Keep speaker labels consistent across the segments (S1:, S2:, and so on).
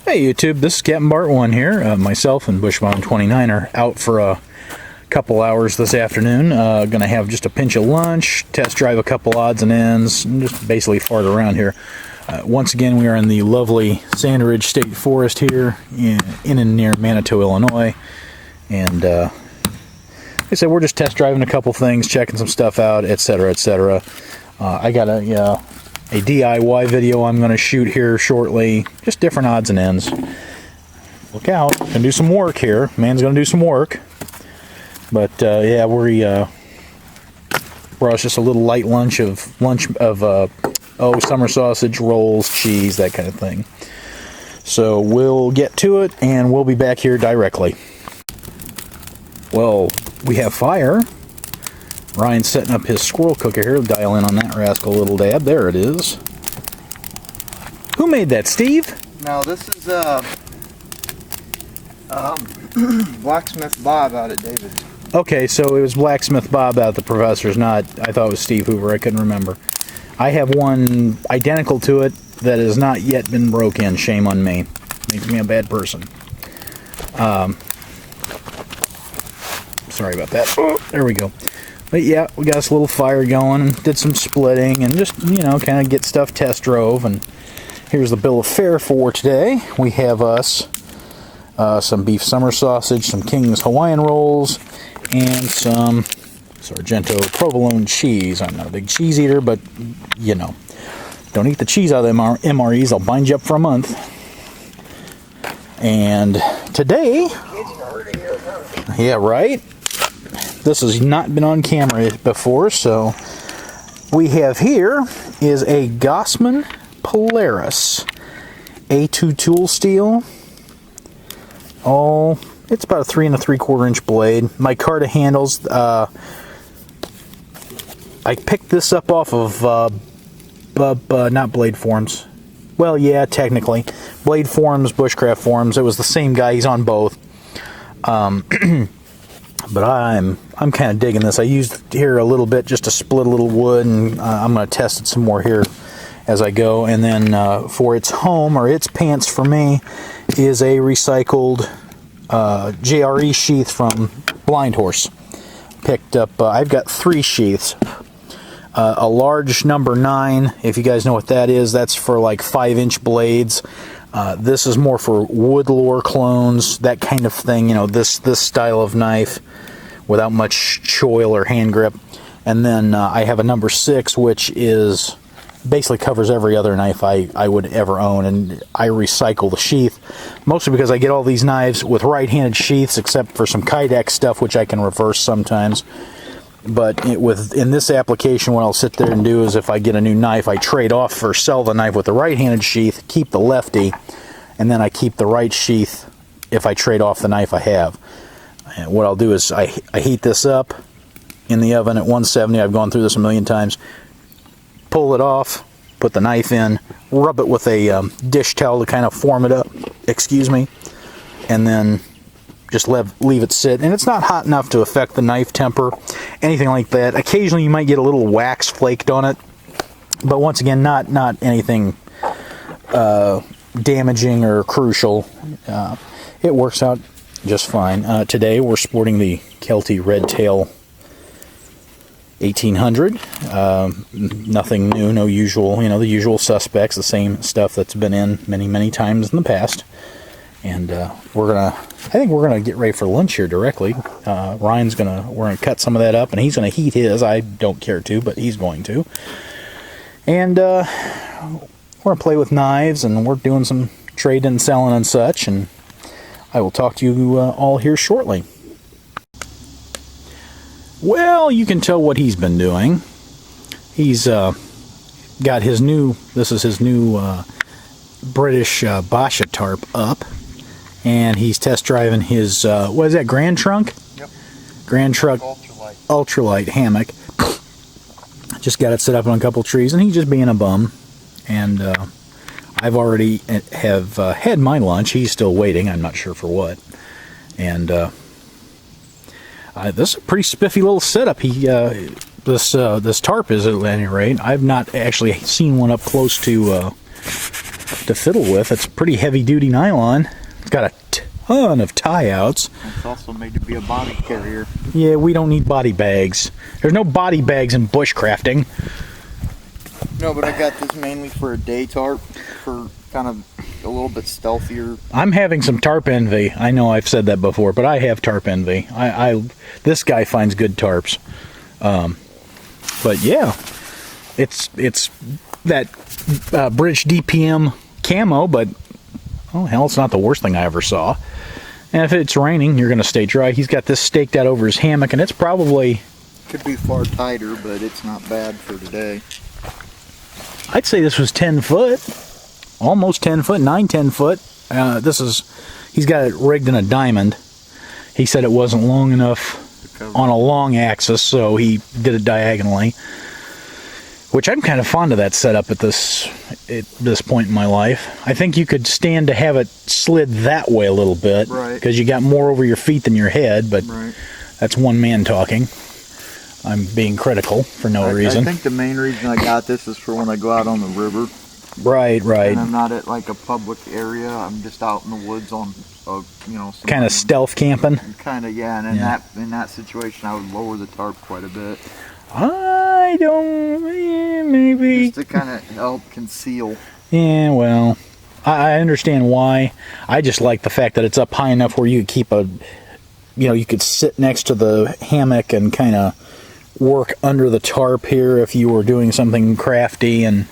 S1: Hey YouTube, this is Captain Bart 1 here. Myself and Bushbomb 29 are out for a couple hours this afternoon. Gonna have just a pinch of lunch, test drive a couple odds and ends, and just basically fart around here. Once again, we are in the lovely Sandridge State Forest here in and near Manitou, Illinois. And like I said, we're just test driving a couple things, checking some stuff out, etc., etc. I got a DIY video I'm going to shoot here shortly. Just different odds and ends. Look out. Gonna do some work here. Man's going to do some work. But yeah, we're just a little light lunch of summer sausage, rolls, cheese, that kind of thing. So we'll get to it and we'll be back here directly. Well, we have fire. Ryan's setting up his squirrel cooker here. Dial in on that rascal, little dab. There it is. Who made that, Steve?
S2: No, this is Blacksmith Bob out at David.
S1: Okay, so it was Blacksmith Bob out at the Professor's, not... I thought it was Steve Hoover. I couldn't remember. I have one identical to it that has not yet been broke in. Shame on me. Makes me a bad person. Sorry about that. Oh, there we go. But yeah, we got this little fire going and did some splitting and just, you know, kind of get stuff test drove. And here's the bill of fare for today. We have us some beef summer sausage, some King's Hawaiian rolls, and some Sargento provolone cheese. I'm not a big cheese eater, but, you know, don't eat the cheese out of the MREs. I'll bind you up for a month. And today, yeah, right? This has not been on camera before, so we have here is a Gossman Polaris A2 tool steel. Oh, it's about a 3 3/4 inch blade. Micarta handles. I picked this up off of not Blade Forums. Well, yeah, technically Blade Forums, Bushcraft Forums. It was the same guy. He's on both. But I'm kind of digging this. I used here a little bit just to split a little wood, and I'm going to test it some more here as I go. And then for its home, or its pants for me, is a recycled JRE sheath from Blind Horse. Picked up, I've got 3 sheaths. A large number 9, if you guys know what that is, that's for like 5-inch blades. This is more for wood lore clones, that kind of thing, you know, this style of knife without much choil or hand grip. And then I have a number 6, which is basically covers every other knife I would ever own, and I recycle the sheath, mostly because I get all these knives with right-handed sheaths, except for some Kydex stuff, which I can reverse sometimes. But in this application, what I'll sit there and do is if I get a new knife, I trade off or sell the knife with the right-handed sheath, keep the lefty, and then I keep the right sheath if I trade off the knife I have. And what I'll do is I heat this up in the oven at 170. I've gone through this a million times. Pull it off, put the knife in, rub it with a dish towel to kind of form it up, excuse me, and then just leave it sit. And it's not hot enough to affect the knife temper, anything like that. Occasionally you might get a little wax flaked on it, but once again, not anything damaging or crucial. It works out just fine. Today we're sporting the Kelty Red Tail 1800. Nothing new, no usual, you know, the usual suspects, the same stuff that's been in many times in the past. And I think we're gonna get ready for lunch here directly. We're gonna cut some of that up, and he's gonna heat his. I don't care to, but he's going to. And we're gonna play with knives, and we're doing some trading and selling and such. And I will talk to you all here shortly. Well, you can tell what he's been doing. He's got his new. This is his new British Basha tarp up. And he's test driving his, what is that, Grand Trunk?
S2: Yep.
S1: Grand Trunk ultralight hammock. Just got it set up on a couple trees, and he's just being a bum. And I've already have had my lunch. He's still waiting. I'm not sure for what. And this is a pretty spiffy little setup. This tarp is, at any rate. I've not actually seen one up close to to fiddle with. It's pretty heavy-duty nylon. It's got a ton of tie-outs.
S2: It's also made to be a body carrier.
S1: Yeah, we don't need body bags. There's no body bags in bushcrafting.
S2: No, but I got this mainly for a day tarp, for kind of a little bit stealthier.
S1: I'm having some tarp envy. I know I've said that before, but I have tarp envy. This guy finds good tarps. But yeah, it's that British DPM camo, but oh hell, it's not the worst thing I ever saw. And if it's raining, you're going to stay dry. He's got this staked out over his hammock, and it's probably...
S2: Could be far tighter, but it's not bad for today.
S1: I'd say this was 10 foot. Almost 10 foot, 10 foot. He's got it rigged in a diamond. He said it wasn't long enough on a long axis, so he did it diagonally. Which I'm kind of fond of that setup at this point in my life. I think you could stand to have it slid that way a little bit,
S2: right?
S1: Because you got more over your feet than your head. But
S2: right.
S1: That's one man talking. I'm being critical for no reason.
S2: I think the main reason I got this is for when I go out on the river.
S1: Right.
S2: And I'm not at like a public area. I'm just out in the woods on,
S1: kind of stealth camping.
S2: Kind of, yeah. And in that situation, I would lower the tarp quite a bit.
S1: I don't, maybe.
S2: Just to kind of help conceal.
S1: Yeah, well, I understand why. I just like the fact that it's up high enough where you could keep you could sit next to the hammock and kind of work under the tarp here if you were doing something crafty and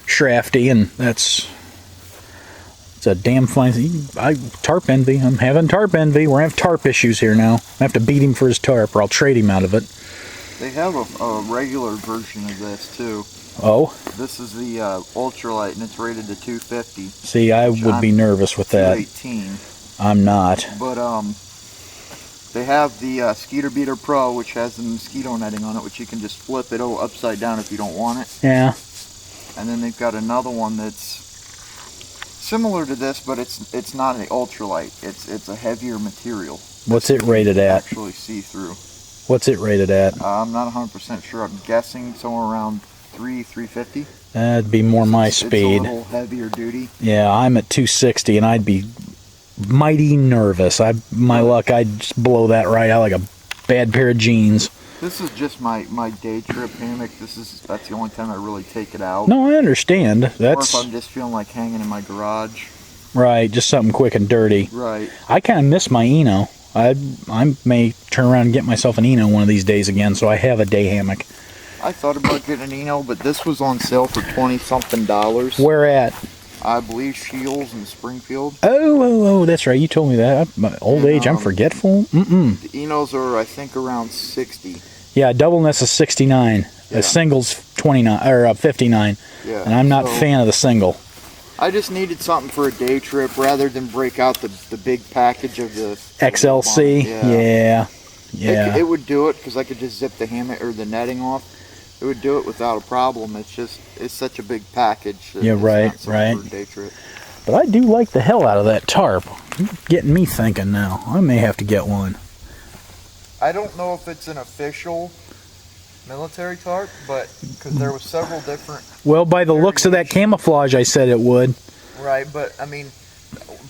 S1: shrafty, and it's a damn fine thing. Tarp envy. I'm having tarp envy. We're going to have tarp issues here now. I have to beat him for his tarp or I'll trade him out of it.
S2: They have a regular version of this too.
S1: Oh?
S2: This is the ultralight, and it's rated to 250.
S1: See, I would be nervous with that.
S2: 218.
S1: I'm not.
S2: But they have the Skeeter Beater Pro, which has the mosquito netting on it, which you can just flip it upside down if you don't want it.
S1: Yeah.
S2: And then they've got another one that's similar to this, but it's not an ultralight. It's a heavier material.
S1: What's it rated at?
S2: Actually see through.
S1: What's it rated at?
S2: I'm not 100% sure. I'm guessing somewhere around 350.
S1: That'd be more my speed.
S2: It's a little heavier duty.
S1: Yeah, I'm at 260, and I'd be mighty nervous. My luck, I'd just blow that right out like a bad pair of jeans.
S2: This is just my Daytrip hammock. That's the only time I really take it out.
S1: No, I understand.
S2: Or if I'm just feeling like hanging in my garage.
S1: Right, just something quick and dirty.
S2: Right.
S1: I kind of miss my Eno. I may turn around and get myself an Eno one of these days again, so I have a day hammock.
S2: I thought about getting an Eno, but this was on sale for $20-something.
S1: Where at?
S2: I believe Shields in Springfield.
S1: Oh, that's right. You told me that. My old age, I'm forgetful.
S2: The Enos are, I think, around 60.
S1: Yeah, doubleness is 69.
S2: Yeah.
S1: A single's 29 or 59.
S2: Yeah.
S1: And I'm not a fan of the single.
S2: I just needed something for a day trip rather than break out the big package of the
S1: XLC. Yeah.
S2: It would do it because I could just zip the hammock or the netting off. It would do it without a problem. It's such a big package.
S1: Yeah, right.
S2: For a day trip.
S1: But I do like the hell out of that tarp. You're getting me thinking now. I may have to get one.
S2: I don't know if it's an official military tarp, but because there was several different.
S1: Well, by the looks of that camouflage, I said it would.
S2: Right, but I mean,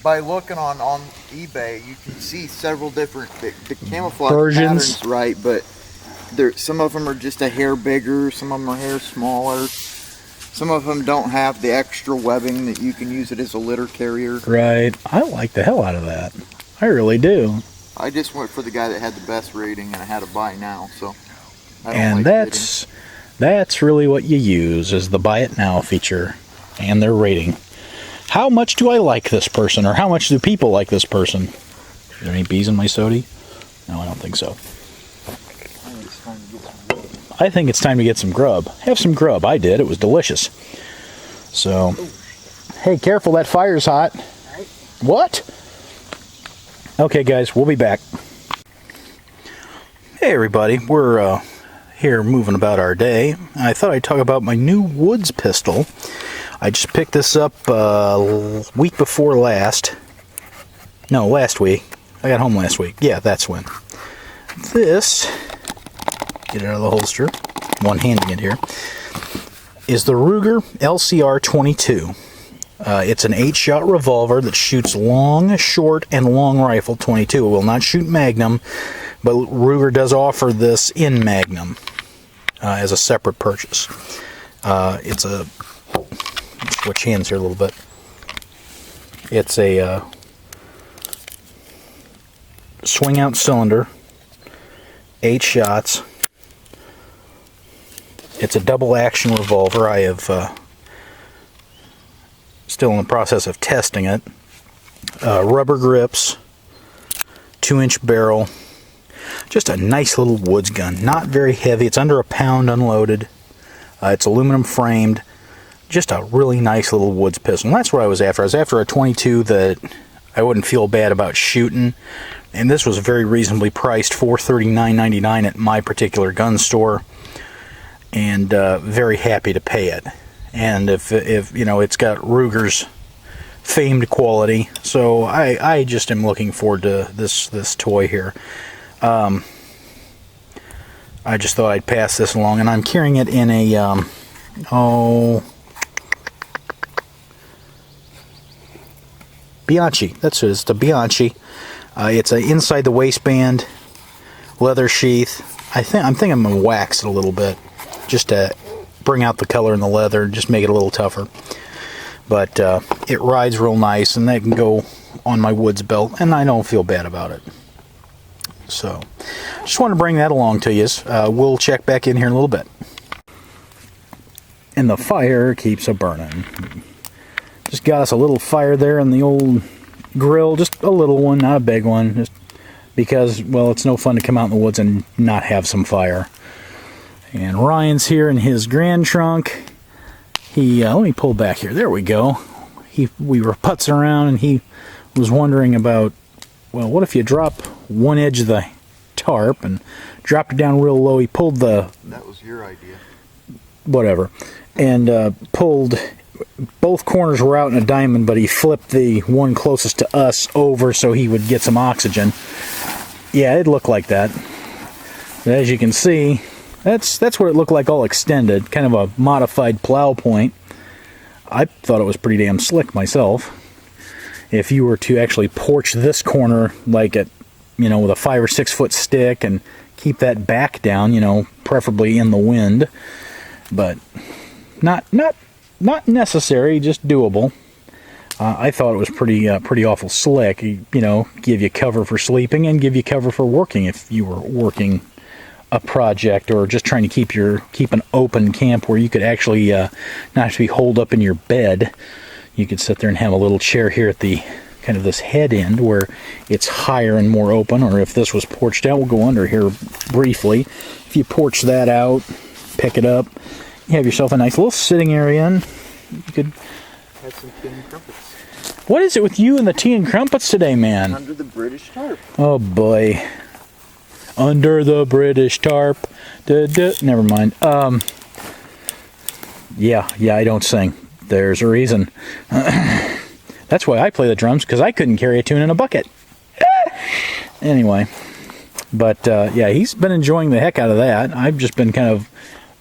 S2: by looking on eBay, you can see several different the camouflage
S1: versions.
S2: Patterns, right? But some of them are just a hair bigger, some of them are a hair smaller. Some of them don't have the extra webbing that you can use it as a litter carrier.
S1: Right. I like the hell out of that. I really do.
S2: I just went for the guy that had the best rating, and I had to buy now, so.
S1: And that's really what you use, is the buy it now feature and their rating. How much do I like this person, or how much do people like this person? Is there any bees in my sody? No, I don't think so. I think it's time to get some grub. Have some grub. I did. It was delicious. So, hey, careful, that fire's hot. What? Okay, guys, we'll be back. Hey, everybody. We're here moving about our day. I thought I'd talk about my new Woods pistol. I just picked this up week before last. No, last week. I got home last week. Yeah, that's when. This, get it out of the holster, one-handing it here, is the Ruger LCR 22. It's an 8-shot revolver that shoots long, short, and long rifle 22. It will not shoot Magnum, but Ruger does offer this in Magnum as a separate purchase. Let's switch hands here a little bit. It's a swing out cylinder, 8 shots. It's a double action revolver. I have still in the process of testing it. Rubber grips, 2-inch barrel. Just a nice little woods gun. Not very heavy. It's under a pound unloaded. It's aluminum framed. Just a really nice little woods pistol. And that's what I was after. I was after a 22 that I wouldn't feel bad about shooting. And this was very reasonably priced, $439.99 at my particular gun store. And very happy to pay it. And if you know, it's got Ruger's famed quality, so I just am looking forward to this toy here. I just thought I'd pass this along, and I'm carrying it in a Bianchi. That's what it is. It's a Bianchi. It's a inside the waistband leather sheath. I'm thinking I'm gonna wax it a little bit, just to bring out the color in the leather, just make it a little tougher. But it rides real nice, and that can go on my woods belt, and I don't feel bad about it. So, just want to bring that along to you. We'll check back in here in a little bit. And the fire keeps a-burning. Just got us a little fire there in the old grill, just a little one, not a big one, just because, well, it's no fun to come out in the woods and not have some fire. And Ryan's here in his Grand Trunk. Let me pull back here. There we go. We were putzing around, and he was wondering about, well, what if you drop one edge of the tarp and dropped it down real low? He pulled the...
S2: That was your idea.
S1: Whatever. And pulled... Both corners were out in a diamond, but he flipped the one closest to us over so he would get some oxygen. Yeah, it looked like that. But as you can see... That's what it looked like all extended, kind of a modified plow point. I thought it was pretty damn slick myself. If you were to actually porch this corner like it, you know, with a 5 or 6 foot stick and keep that back down, you know, preferably in the wind, but not necessary, just doable. I thought it was pretty awful slick. You know, give you cover for sleeping and give you cover for working if you were working a project or just trying to keep an open camp where you could actually not have to be holed up in your bed. You could sit there and have a little chair here at the kind of this head end where it's higher and more open, or if this was porched out, we'll go under here briefly. If you porch that out, pick it up, you have yourself a nice little sitting area, and you could
S2: have some tea and crumpets.
S1: What is it with you and the tea and crumpets today, man?
S2: Under the British tarp.
S1: Oh boy. Under the British tarp. Never mind. Yeah, I don't sing. There's a reason. That's why I play the drums, because I couldn't carry a tune in a bucket. Anyway. But, yeah, he's been enjoying the heck out of that. I've just been kind of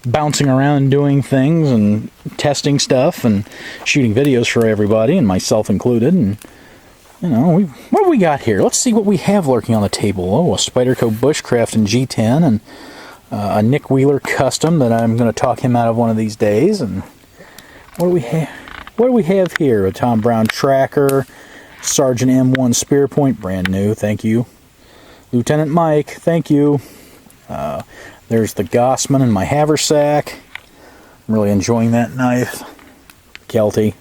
S1: bouncing around doing things and testing stuff and shooting videos for everybody, and myself included, and... You know, what do we got here? Let's see what we have lurking on the table. Oh, a Spyderco Bushcraft in G10 and a Nick Wheeler custom that I'm going to talk him out of one of these days. And what do we have? What do we have here? A Tom Brown Tracker, Sergeant M1 Spear Point, brand new. Thank you, Lieutenant Mike. Thank you. There's the Gossman and my haversack. I'm really enjoying that knife. Kelty.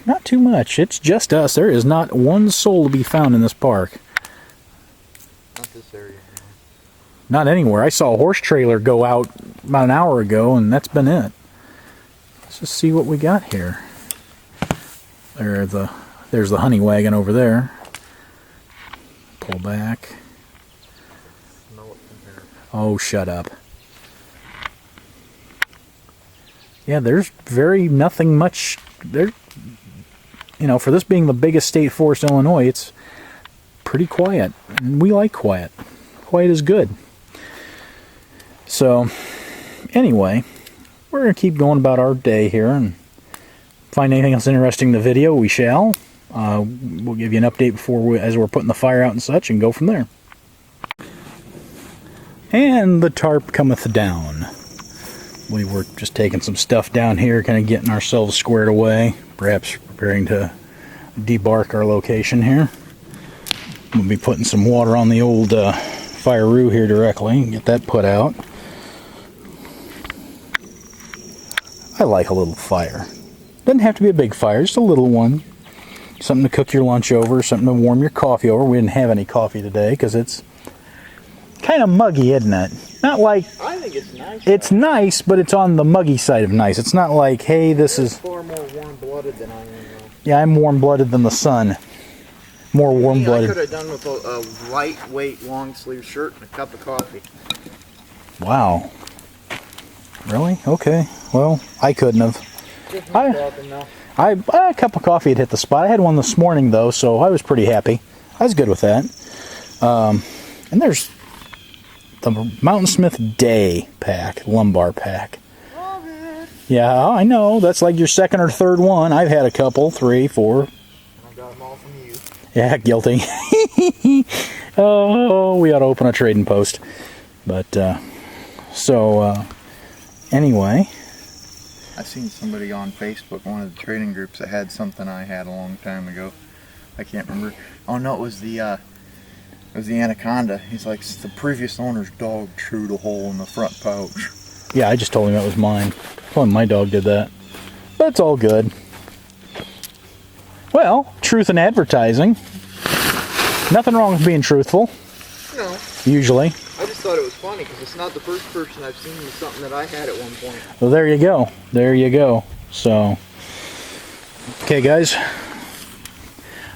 S1: Not too much. It's just us. There is not one soul to be found in this park.
S2: Not this area.
S1: Not anywhere. I saw a horse trailer go out about an hour ago, and that's been it. Let's just see what we got here. There's the honey wagon over there. Pull back. Oh, shut up. Yeah, there's nothing much there. You know, for this being the biggest state forest in Illinois, it's pretty quiet. And we like quiet. Quiet is good. So, anyway, we're going to keep going about our day here and find anything else interesting in the video, we shall. We'll give you an update as we're putting the fire out and such, and go from there. And the tarp cometh down. We were just taking some stuff down here, kind of getting ourselves squared away, perhaps preparing to debark our location here. We'll be putting some water on the old fire-roo here directly, and get that put out. I like a little fire. Doesn't have to be a big fire, just a little one. Something to cook your lunch over, something to warm your coffee over. We didn't have any coffee today because it's kind of muggy, isn't it? Not like...
S2: I think it's nice.
S1: It's nice, but it's on the muggy side of nice. It's not like, hey, this is...
S2: far more warm-blooded than I am, though.
S1: Yeah, I'm warm-blooded than the sun. More warm-blooded.
S2: I could have done with a lightweight long-sleeve shirt and a cup of coffee.
S1: Wow. Really? Okay. Well, I couldn't have. A cup of coffee had hit the spot. I had one this morning, though, so I was pretty happy. I was good with that. And there's the Mountain Smith Day pack, lumbar pack.
S2: Love it.
S1: Yeah, I know. That's like your second or third one. I've had a couple, 3, 4.
S2: I got them all from you.
S1: Yeah, guilty. Oh, we ought to open a trading post. But, anyway.
S2: I seen somebody on Facebook, one of the trading groups, that had something I had a long time ago. I can't remember. Oh no, it was the anaconda. He's like, the previous owner's dog chewed a hole in the front pouch.
S1: Yeah, I just told him that was mine. Well, my dog did that. But it's all good. Well, truth in advertising. Nothing wrong with being truthful.
S2: No.
S1: Usually.
S2: I just thought it was funny because it's not the first person I've seen with something that I had at one point.
S1: Well, there you go. There you go. So, okay, guys.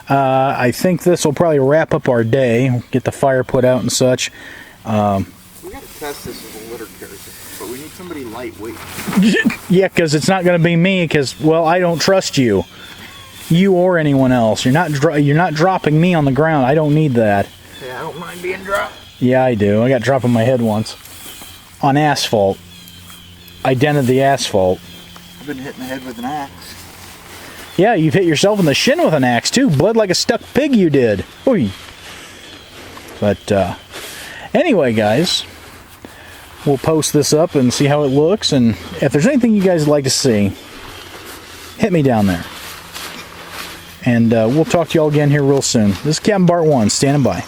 S1: I think this will probably wrap up our day. Get the fire put out and such.
S2: We got to test this as a litter carrier, but we need somebody lightweight.
S1: Yeah, because it's not going to be me. Because, well, I don't trust you. You or anyone else. You're not dropping me on the ground. I don't need that.
S2: Yeah, I don't mind being dropped.
S1: Yeah, I do. I got dropped on my head once. On asphalt. I dented the asphalt.
S2: I've been hitting the head with an axe.
S1: Yeah, you've hit yourself in the shin with an axe, too. Bled like a stuck pig you did. Oy. But, anyway, guys. We'll post this up and see how it looks. And if there's anything you guys would like to see, hit me down there. And we'll talk to you all again here real soon. This is Captain Bart 1, standing by.